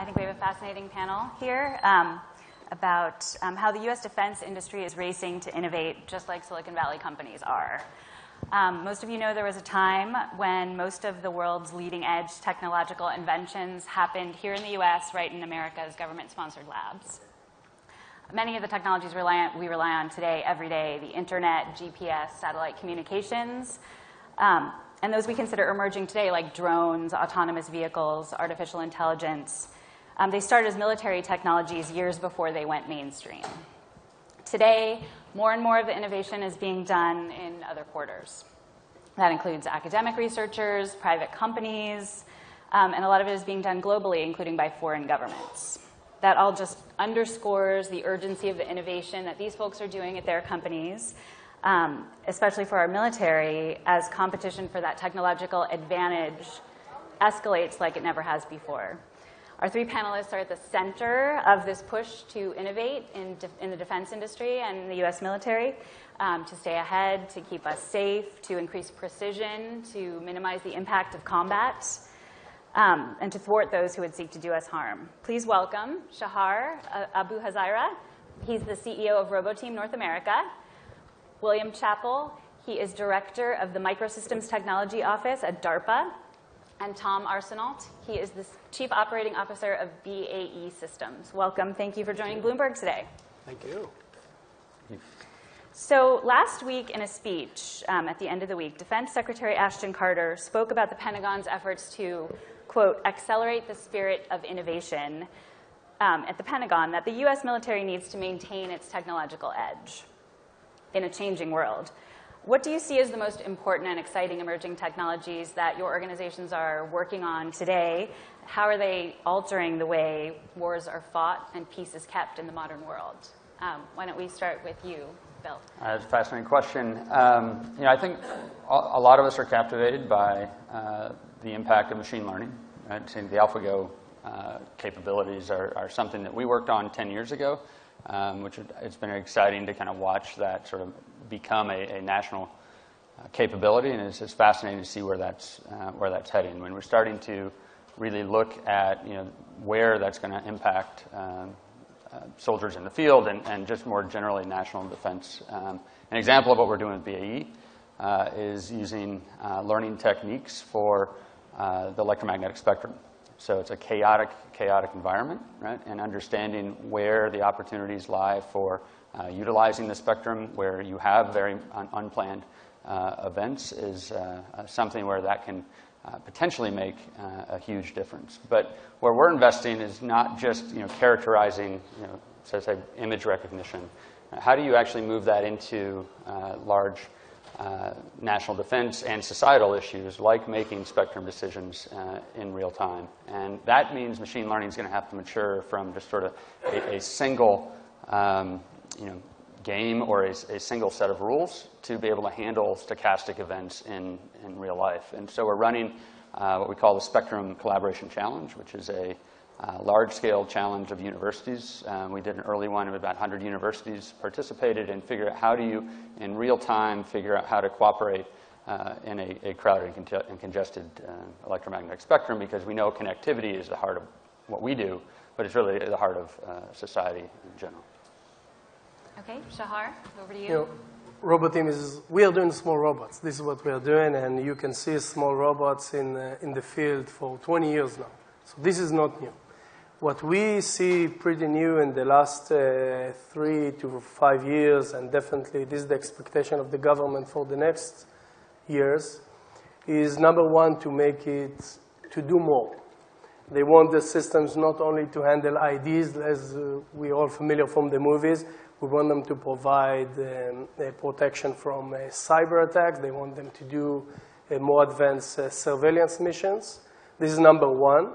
I think we have a fascinating panel here about how the U.S. defense industry is racing to innovate just like Silicon Valley companies are. Most of you know there was a time when most of the world's leading-edge technological inventions happened here in the U.S., right in America's government-sponsored labs. Many of the technologies we rely on today, every day, the internet, GPS, satellite communications, and those we consider emerging today, like drones, autonomous vehicles, artificial intelligence, they started as military technologies years before they went mainstream. Today, more and more of the innovation is being done in other quarters. That includes academic researchers, private companies, and a lot of it is being done globally, including by foreign governments. That all just underscores the urgency of the innovation that these folks are doing at their companies, especially for our military, as competition for that technological advantage escalates like it never has before. Our three panelists are at the center of this push to innovate in the defense industry and the U.S. military, to stay ahead, to keep us safe, to increase precision, to minimize the impact of combat, and to thwart those who would seek to do us harm. Please welcome Shahar Abuhazira. He's the CEO of Roboteam North America. William Chappell, he is director of the Microsystems Technology Office at DARPA. And Tom Arseneault, he is the chief operating officer of BAE Systems. Welcome. Thank you for joining Bloomberg today. Thank you. So last week in a speech at the end of the week, Defense Secretary Ashton Carter spoke about the Pentagon's efforts to, quote, accelerate the spirit of innovation at the Pentagon, that the U.S. military needs to maintain its technological edge in a changing world. What do you see as the most important and exciting emerging technologies that your organizations are working on today? How are they altering the way wars are fought and peace is kept in the modern world? Why don't we start with you, Bill? That's a fascinating question. I think a lot of us are captivated by the impact of machine learning. Right? The AlphaGo capabilities are something that we worked on 10 years ago, which it's been exciting to kind of watch that sort of become a national capability, and it's fascinating to see where that's heading. When we're starting to really look at where that's going to impact soldiers in the field and just more generally national defense. An example of what we're doing with BAE is using learning techniques for the electromagnetic spectrum. So it's a chaotic environment, right? And understanding where the opportunities lie for utilizing the spectrum, where you have very unplanned events, is something where that can potentially make a huge difference. But where we're investing is not just characterizing, so say image recognition. How do you actually move that into large national defense and societal issues like making spectrum decisions in real time? And that means machine learning is going to have to mature from just sort of a single game or a single set of rules to be able to handle stochastic events in real life. And so we're running what we call the Spectrum Collaboration Challenge, which is a large-scale challenge of universities. We did an early one of about 100 universities participated and figure out how do you, in real time, figure out how to cooperate in a crowded and congested electromagnetic spectrum, because we know connectivity is the heart of what we do, but it's really the heart of society in general. Okay, Shahar, over to you. Roboteam we are doing small robots. This is what we are doing, and you can see small robots in the field for 20 years now. So this is not new. What we see pretty new in the last 3 to 5 years, and definitely this is the expectation of the government for the next years, is number one, to make it, to do more. They want the systems not only to handle IDs, as we're all familiar from the movies. We want them to provide protection from cyber attacks. They want them to do more advanced surveillance missions. This is number one.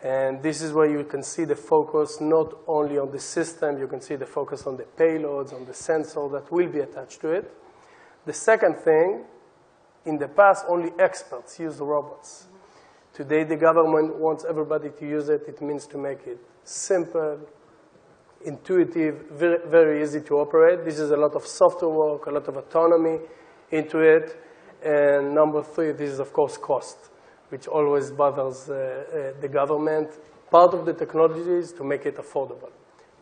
And this is where you can see the focus not only on the system, you can see the focus on the payloads, on the sensor that will be attached to it. The second thing, in the past, only experts use the robots. Today, the government wants everybody to use it. It means to make it simple, intuitive, very, very easy to operate. This is a lot of software work, a lot of autonomy into it. And number three, this is, of course, cost, which always bothers the government. part of the technologies to make it affordable.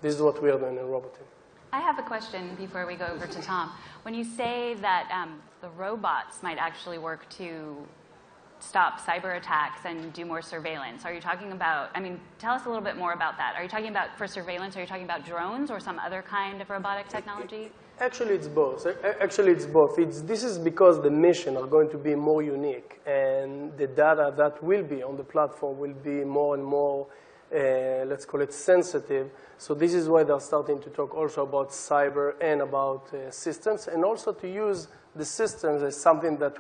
This is what we are doing in Roboteam. I have a question before we go over to Tom. When you say that the robots might actually work to stop cyber attacks and do more surveillance, are you talking about, I mean, tell us a little bit more about that. Are you talking about, for surveillance, are you talking about drones or some other kind of robotic technology? Actually, it's both. This is because the mission are going to be more unique, and the data that will be on the platform will be more and more, let's call it sensitive. So this is why they're starting to talk also about cyber and about systems, and also to use the systems as something that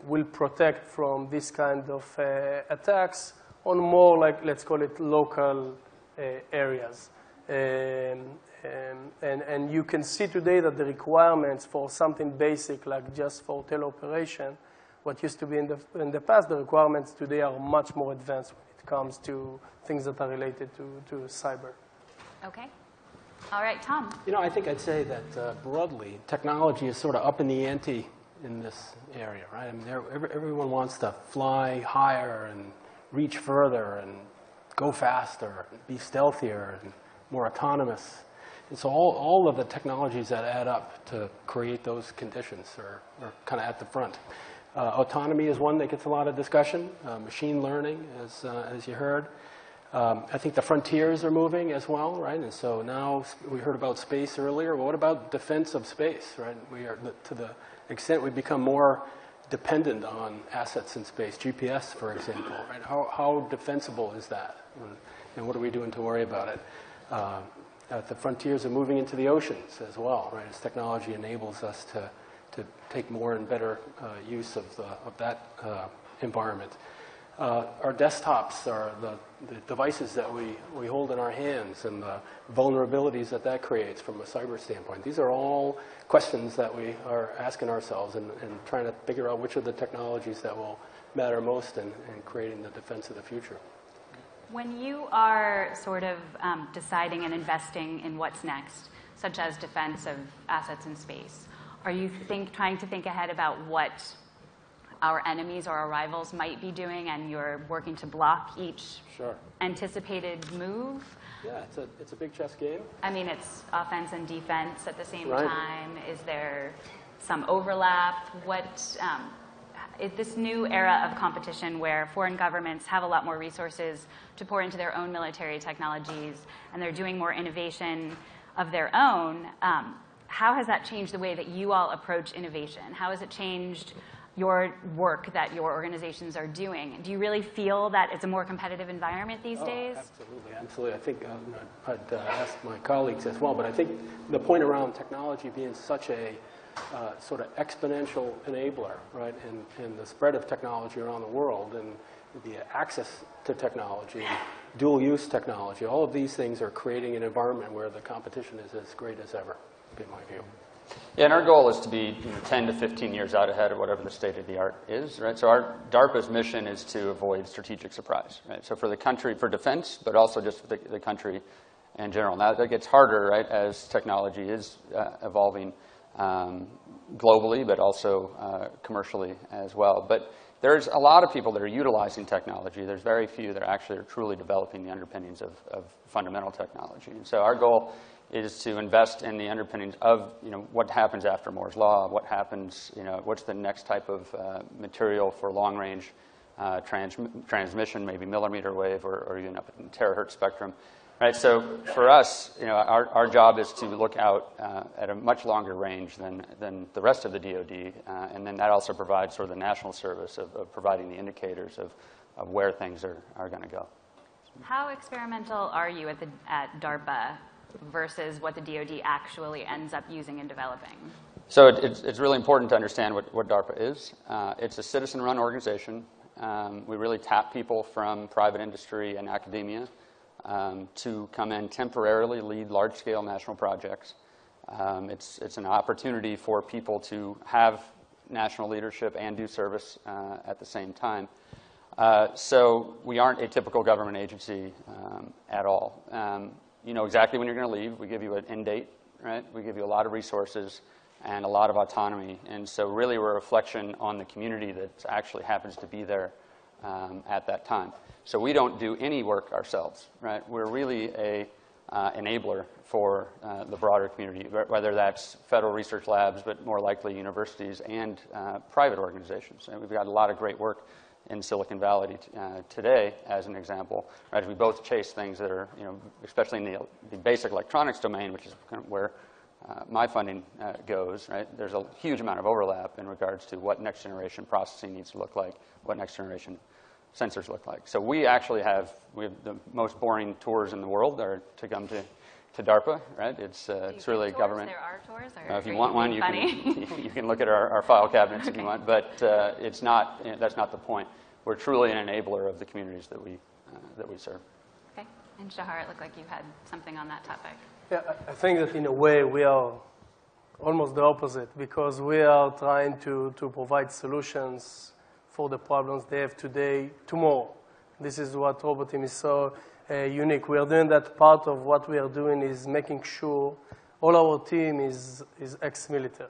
will protect from this kind of attacks on more, like, let's call it local areas. And you can see today that the requirements for something basic, like just for teleoperation, what used to be in the past, the requirements today are much more advanced when it comes to things that are related to cyber. Okay. All right, Tom. You know, I think I'd say that broadly, technology is sort of up in the ante in this area, right? I mean, everyone wants to fly higher and reach further and go faster, and be stealthier and more autonomous. And so all of the technologies that add up to create those conditions are kind of at the front. Autonomy is one that gets a lot of discussion. Machine learning, as you heard. I think the frontiers are moving as well, right? And so now we heard about space earlier. Well, what about defense of space, right? We are, to the extent we become more dependent on assets in space, GPS, for example, right? How defensible is that? And what are we doing to worry about it? The frontiers are moving into the oceans as well, right? As technology enables us to take more and better use of that environment. Our desktops are the devices that we hold in our hands and the vulnerabilities that creates from a cyber standpoint. These are all questions that we are asking ourselves and trying to figure out which are the technologies that will matter most in creating the defense of the future. When you are sort of deciding and investing in what's next, such as defense of assets in space, are you trying to think ahead about what our enemies or our rivals might be doing, and you're working to block each anticipated move? Yeah, it's a big chess game. I mean, it's offense and defense at the same time. Is there some overlap? Is this new era of competition where foreign governments have a lot more resources to pour into their own military technologies, and they're doing more innovation of their own, how has that changed the way that you all approach innovation? How has it changed your work that your organizations are doing? Do you really feel that it's a more competitive environment these days? Absolutely, absolutely. I think I'd ask my colleagues as well, but I think the point around technology being such a sort of exponential enabler, right, in the spread of technology around the world and the access to technology, dual-use technology, all of these things are creating an environment where the competition is as great as ever, in my view. Yeah, and our goal is to be 10 to 15 years out ahead of whatever the state of the art is, right? So our DARPA's mission is to avoid strategic surprise, right? So for the country, for defense, but also just for the country in general. Now that gets harder, right, as technology is evolving globally, but also commercially as well. But there's a lot of people that are utilizing technology. There's very few that actually are truly developing the underpinnings of fundamental technology. And so our goal is to invest in the underpinnings of, what happens after Moore's Law, what happens, what's the next type of material for long-range transmission, maybe millimeter wave or even up in terahertz spectrum. Right, so for us, our job is to look out at a much longer range than the rest of the DoD, and then that also provides sort of the national service of providing the indicators of where things are going to go. How experimental are you at DARPA versus what the DoD actually ends up using and developing? So it's really important to understand what DARPA is. It's a citizen-run organization. We really tap people from private industry and academia to come in temporarily, lead large-scale national projects. It's an opportunity for people to have national leadership and do service at the same time. So we aren't a typical government agency at all. You know exactly when you're going to leave. We give you an end date, right? We give you a lot of resources and a lot of autonomy. And so really we're a reflection on the community that actually happens to be there at that time. So we don't do any work ourselves, right? We're really a enabler for the broader community, whether that's federal research labs, but more likely universities and private organizations. And we've got a lot of great work in Silicon Valley today, as an example. Right? We both chase things that are, especially in the basic electronics domain, which is kind of where my funding goes. Right? There's a huge amount of overlap in regards to what next generation processing needs to look like, what next generation sensors look like. So we actually have the most boring tours in the world are to come to DARPA, right? It's really a government. There are tours. Or if you want one, you can look at our file cabinets if you want. But it's not. That's not the point. We're truly an enabler of the communities that we serve. Okay. And Shahar, it looked like you had something on that topic. Yeah, I think that in a way we are almost the opposite, because we are trying to provide solutions for the problems they have today, tomorrow. This is what Roboteam is so unique. We are doing that. Part of what we are doing is making sure all our team is ex-military.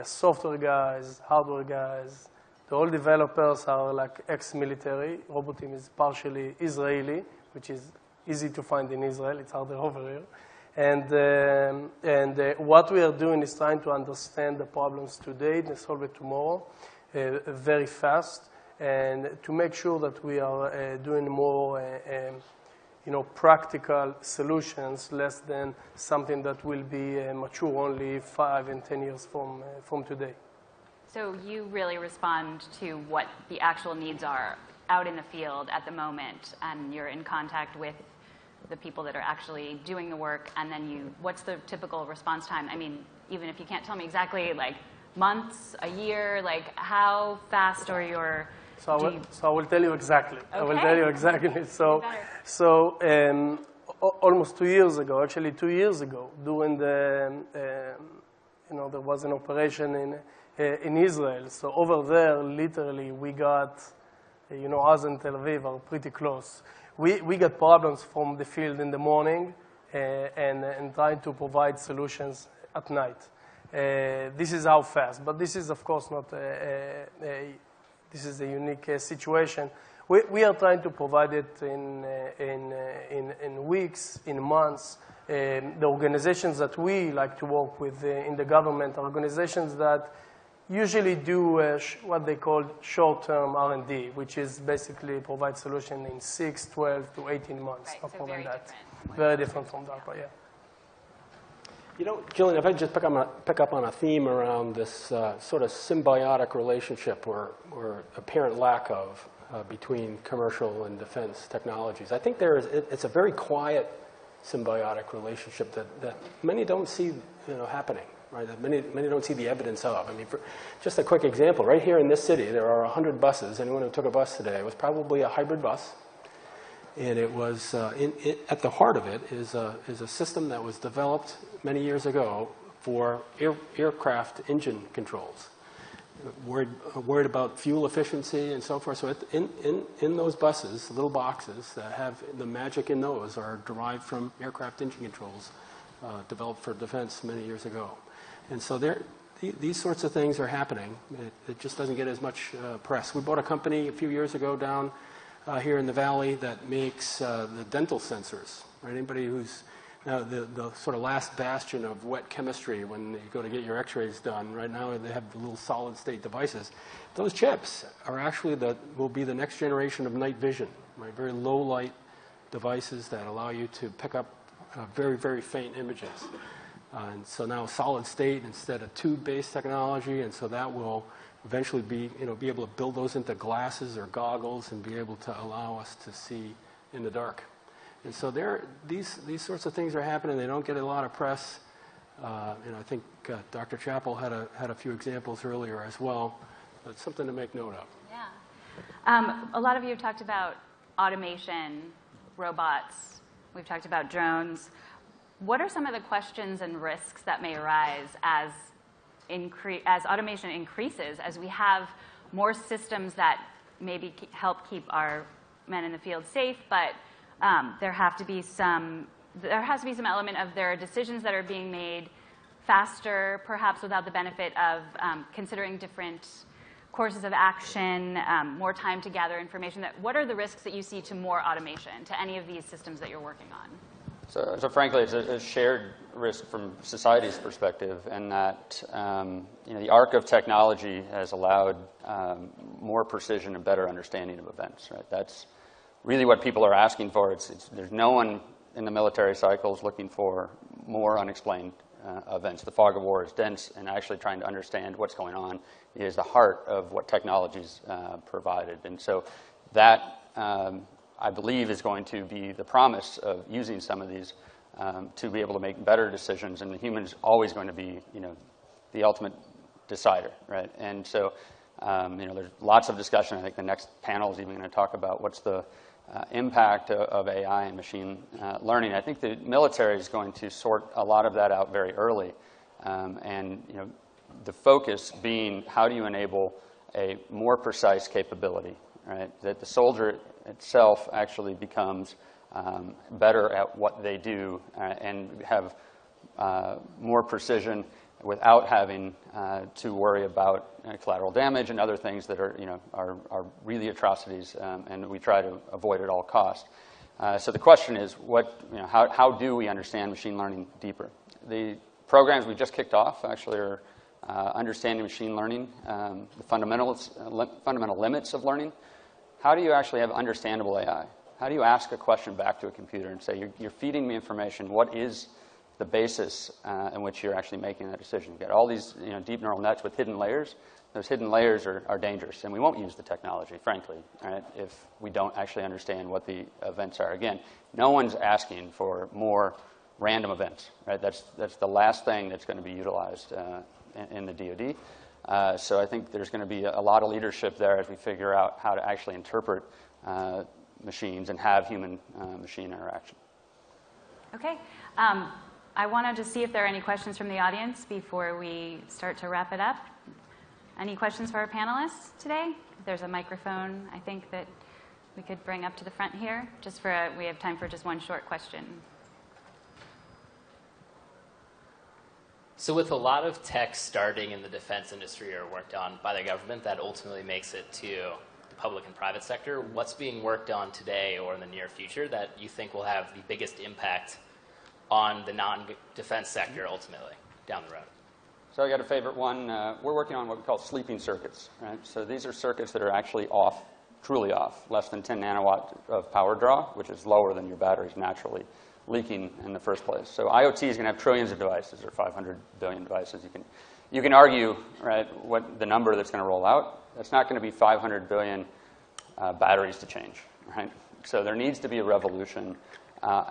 Software guys, hardware guys, all developers are like ex-military. Roboteam is partially Israeli, which is easy to find in Israel. It's harder over here. And what we are doing is trying to understand the problems today and solve it tomorrow very fast, and to make sure that we are doing more practical solutions, less than something that will be mature only 5 and 10 years from today. So you really respond to what the actual needs are out in the field at the moment, and you're in contact with the people that are actually doing the work, and then what's the typical response time? I mean, even if you can't tell me exactly, like months, a year, like how fast are your... So I will tell you exactly. Okay. I will tell you exactly. So almost 2 years ago, actually 2 years ago, during there was an operation in Israel. So over there, literally, we got, us and Tel Aviv are pretty close. We got problems from the field in the morning and trying to provide solutions at night. This is how fast, but this is, of course, not this is a unique situation. We are trying to provide it in weeks, in months. The organizations that we like to work with in the government are organizations that usually do what they call short-term R&D, which is basically provide solution in 6, 12 to 18 months, right, not so more than that. Different. Very different from DARPA, yeah. Julian, if I just pick up on a theme around this sort of symbiotic relationship or apparent lack of between commercial and defense technologies. I think it's a very quiet symbiotic relationship that many don't see happening, right? That many don't see the evidence of. I mean, just a quick example, right here in this city, there are 100 buses. Anyone who took a bus today, it was probably a hybrid bus. And it was, at the heart of it is a system that was developed many years ago for aircraft engine controls. Worried about fuel efficiency and so forth. So in those buses, little boxes that have the magic in those are derived from aircraft engine controls developed for defense many years ago. And so these sorts of things are happening. It just doesn't get as much press. We bought a company a few years ago down here in the valley that makes the dental sensors. Right? Anybody who's the sort of last bastion of wet chemistry when you go to get your x-rays done. Right now they have the little solid state devices. Those chips are actually will be the next generation of night vision. Right? Very low light devices that allow you to pick up very, very faint images. And so now solid state instead of tube-based technology, and so that will eventually be able to build those into glasses or goggles and be able to allow us to see in the dark. And so these sorts of things are happening. They don't get a lot of press. And I think Dr. Chappell had a few examples earlier as well. It's something to make note of. Yeah. A lot of you have talked about automation, robots. We've talked about drones. What are some of the questions and risks that may arise as automation increases, as we have more systems that maybe help keep our men in the field safe, but there has to be some element of there are decisions that are being made faster, perhaps without the benefit of considering different courses of action, more time to gather information. What are the risks that you see to more automation, to any of these systems that you're working on? So frankly, it's a shared risk from society's perspective, and that the arc of technology has allowed more precision and better understanding of events. Right? That's really what people are asking for. There's no one in the military cycles looking for more unexplained events. The fog of war is dense, and actually trying to understand what's going on is the heart of what technology's provided. And so that, I believe, is going to be the promise of using some of these to be able to make better decisions, and the human's always going to be, the ultimate decider, right? And so, there's lots of discussion. I think the next panel is even going to talk about what's the impact of AI and machine learning. I think the military is going to sort a lot of that out very early, and the focus being how do you enable a more precise capability, right? That the soldier itself actually becomes better at what they do and have more precision without having to worry about collateral damage and other things that are really atrocities, and we try to avoid at all costs. So the question is, how do we understand machine learning deeper? The programs we just kicked off actually are understanding machine learning, the fundamental limits of learning. How do you actually have understandable AI? How do you ask a question back to a computer and say, you're feeding me information, what is the basis in which you're actually making that decision? You've got all these deep neural nets with hidden layers. Those hidden layers are dangerous, and we won't use the technology, frankly, right, if we don't actually understand what the events are. Again, no one's asking for more random events, right? That's the last thing that's going to be utilized in the DoD. So I think there's going to be a lot of leadership there as we figure out how to actually interpret machines and have human-machine interaction. Okay. I wanted to see if there are any questions from the audience before we start to wrap it up. Any questions for our panelists today? There's a microphone, I think, that we could bring up to the front here. We have time for just one short question. So with a lot of tech starting in the defense industry or worked on by the government that ultimately makes it to the public and private sector, what's being worked on today or in the near future that you think will have the biggest impact on the non-defense sector ultimately down the road? So I got a favorite one. We're working on what we call sleeping circuits, right? So these are circuits that are actually off, truly off, less than 10 nanowatt of power draw, which is lower than your batteries naturally leaking in the first place. So IoT is going to have trillions of devices, or 500 billion devices. You can argue, right, what the number that's going to roll out. It's not going to be 500 billion batteries to change, right? So there needs to be a revolution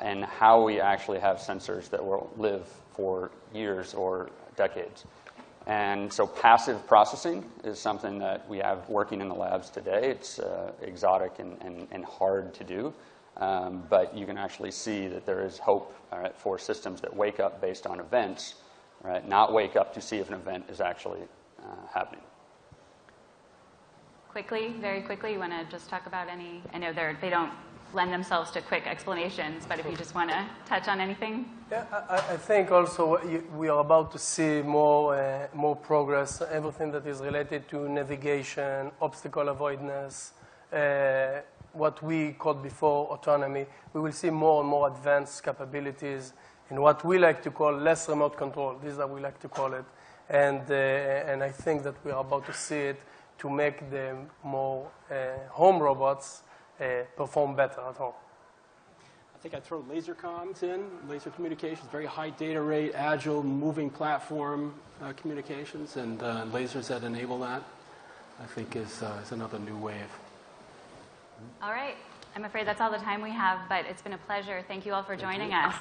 in how we actually have sensors that will live for years or decades. And so passive processing is something that we have working in the labs today. It's exotic and hard to do. But you can actually see that there is hope, right, for systems that wake up based on events, right, not wake up to see if an event is actually happening. Quickly, very quickly, you want to just talk about any? I know they don't lend themselves to quick explanations, but if you just want to touch on anything. Yeah, I think also we are about to see more progress, everything that is related to navigation, obstacle avoidance, what we called before autonomy. We will see more and more advanced capabilities in what we like to call less remote control. This is how we like to call it. And I think that we are about to see it to make the more home robots perform better at home. I think I'd throw laser comms in, laser communications, very high data rate, agile, moving platform communications, and lasers that enable that, I think is another new wave. All right. I'm afraid that's all the time we have, but it's been a pleasure. Thank you all for joining us.